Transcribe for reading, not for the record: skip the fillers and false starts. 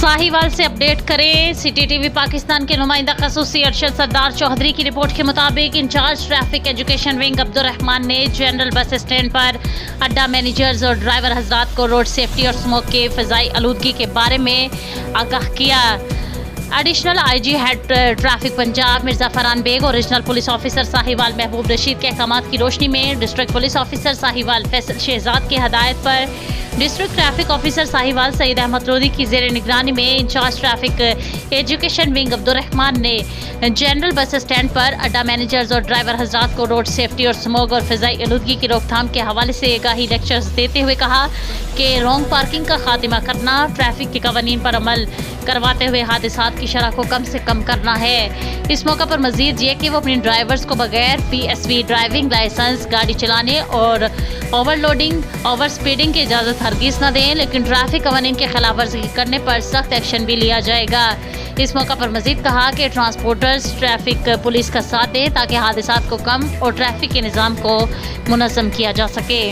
साहिवाल से अपडेट करें। City TV Pakistan के नुमाइंदा खसूसी अरशद सरदार चौधरी की रिपोर्ट के मुताबिक in charge traffic education wing Abdurrahman ने जनरल बस स्टैंड पर अड्डा मैनेजर्स और ड्राइवर हजरात को रोड सेफ्टी और स्मोक के फ़िज़ाई आलूदगी के बारे में आगाह किया। Additional IG head traffic Punjab Mirza Farhan Baig और regional police officer Sahiwal Mehboob Rashid के अहकामात की रोशनी में district police officer Sahiwal Faisal Shahzad की हदायत पर district traffic officer Sahiwal Saeed Ahmed Lodhi की ज़ेर निगरानी में in charge traffic education wing Abdurrahman ने जनरल बस स्टैंड पर अड्डा मैनेजर्स और ड्राइवर हजरात को रोड सेफ्टी और स्मोक और फ़िज़ाई आलूदगी की रोकथाम के हवाले से आगाही लेक्चर्स देते हुए कहा कि रॉन्ग पार्किंग का खात्मा करना, ट्रैफिक के कवानीन पर अमल करवाते हुए हादसात की शरह को कम से कम करना है। इस मौका पर मजीद ये कि वो अपने ड्राइवर्स को बगैर PSV ड्राइविंग लाइसेंस गाड़ी चलाने और ओवरलोडिंग, ओवर स्पीडिंग की इजाज़त हरगिज़ न दें, लेकिन ट्रैफिक कवानीन की खिलाफ वर्जी करने पर सख्त एक्शन भी लिया जाएगा। इस मौका पर मजीद कहा कि ट्रांसपोर्टर्स ट्रैफिक पुलिस का साथ दें ताकि हादसात को कम और ट्रैफिक के निज़ाम को मुनज़्ज़म किया जा सके।